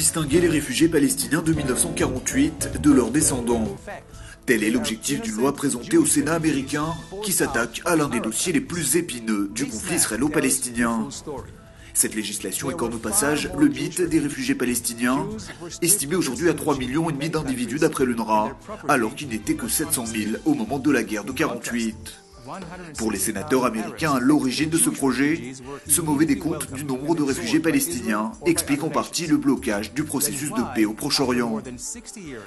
distinguer les réfugiés palestiniens de 1948 de leurs descendants. Tel est l'objectif d'une loi présentée au Sénat américain qui s'attaque à l'un des dossiers les plus épineux du conflit israélo-palestinien. Cette législation écorne au passage le mythe des réfugiés palestiniens, estimé aujourd'hui à 3,5 millions d'individus d'après l'UNRWA, alors qu'il n'était que 700 000 au moment de la guerre de 1948. Pour les sénateurs américains à l'origine de ce projet, ce mauvais décompte du nombre de réfugiés palestiniens explique en partie le blocage du processus de paix au Proche-Orient.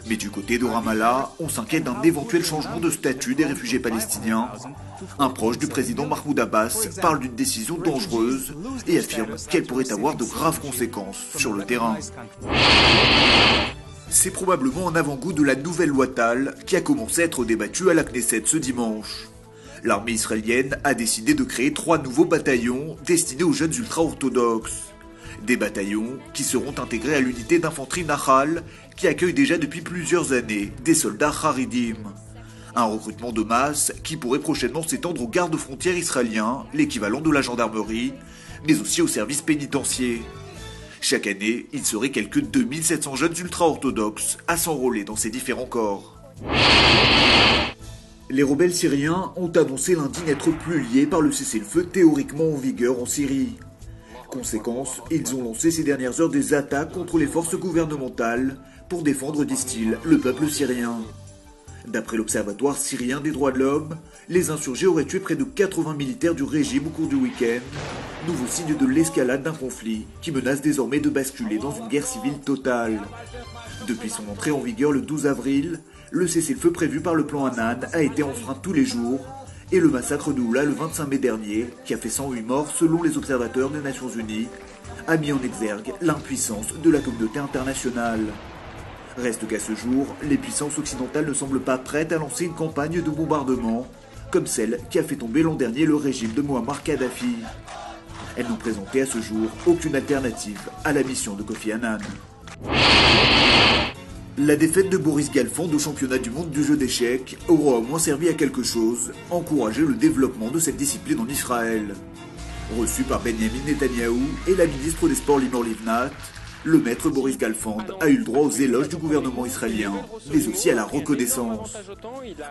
Mais du côté de Ramallah, on s'inquiète d'un éventuel changement de statut des réfugiés palestiniens. Un proche du président Mahmoud Abbas parle d'une décision dangereuse et affirme qu'elle pourrait avoir de graves conséquences sur le terrain. C'est probablement un avant-goût de la nouvelle loi Tal qui a commencé à être débattue à la Knesset ce dimanche. L'armée israélienne a décidé de créer 3 nouveaux bataillons destinés aux jeunes ultra-orthodoxes. Des bataillons qui seront intégrés à l'unité d'infanterie Nahal qui accueille déjà depuis plusieurs années des soldats Haridim. Un recrutement de masse qui pourrait prochainement s'étendre aux gardes-frontières israéliens, l'équivalent de la gendarmerie, mais aussi aux services pénitentiaires. Chaque année, il serait quelques 2700 jeunes ultra-orthodoxes à s'enrôler dans ces différents corps. Les rebelles syriens ont annoncé lundi n'être plus liés par le cessez-le-feu théoriquement en vigueur en Syrie. Conséquence, ils ont lancé ces dernières heures des attaques contre les forces gouvernementales pour défendre, disent-ils, le peuple syrien. D'après l'Observatoire syrien des droits de l'homme, les insurgés auraient tué près de 80 militaires du régime au cours du week-end, nouveau signe de l'escalade d'un conflit qui menace désormais de basculer dans une guerre civile totale. Depuis son entrée en vigueur le 12 avril, le cessez-le-feu prévu par le plan Annan a été enfreint tous les jours, et le massacre de Oula le 25 mai dernier, qui a fait 108 morts selon les observateurs des Nations Unies, a mis en exergue l'impuissance de la communauté internationale. Reste qu'à ce jour, les puissances occidentales ne semblent pas prêtes à lancer une campagne de bombardement, comme celle qui a fait tomber l'an dernier le régime de Muammar Kadhafi. Elles n'ont présenté à ce jour aucune alternative à la mission de Kofi Annan. La défaite de Boris Galfand au championnat du monde du jeu d'échecs aura au moins servi à quelque chose, encourager le développement de cette discipline en Israël. Reçu par Benjamin Netanyahou et la ministre des Sports Limor Livnat, le maître Boris Galfand a eu le droit aux éloges du gouvernement israélien, mais aussi à la reconnaissance.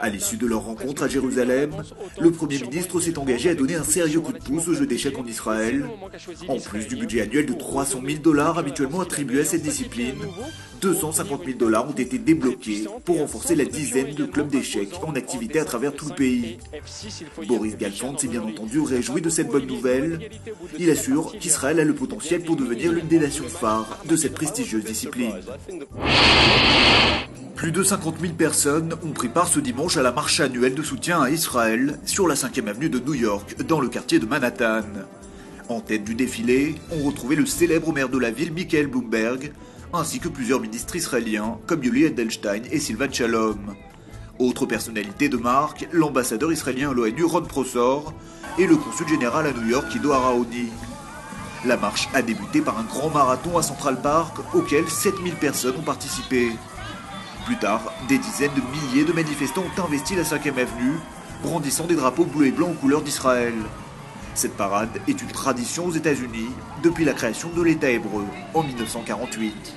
À l'issue de leur rencontre à Jérusalem, le Premier ministre s'est engagé à donner un sérieux coup de pouce au jeu d'échecs en Israël. En plus du budget annuel de 300 000 $ habituellement attribué à cette discipline, 250 000 $ ont été débloqués pour renforcer la dizaine de clubs d'échecs en activité à travers tout le pays. Boris Galfand s'est bien entendu réjoui de cette bonne nouvelle. Il assure qu'Israël a le potentiel pour devenir l'une des nations phares de cette prestigieuse discipline. Plus de 50 000 personnes ont pris part ce dimanche à la marche annuelle de soutien à Israël sur la 5e avenue de New York, dans le quartier de Manhattan. En tête du défilé, on retrouvait le célèbre maire de la ville, Michael Bloomberg, ainsi que plusieurs ministres israéliens comme Yuli Edelstein et Sylvan Shalom. Autre personnalité de marque, l'ambassadeur israélien à l'ONU Ron Prosor et le consul général à New York Ido Araoni. La marche a débuté par un grand marathon à Central Park auquel 7000 personnes ont participé. Plus tard, des dizaines de milliers de manifestants ont investi la 5e avenue, brandissant des drapeaux bleus et blancs aux couleurs d'Israël. Cette parade est une tradition aux États-Unis depuis la création de l'État hébreu en 1948.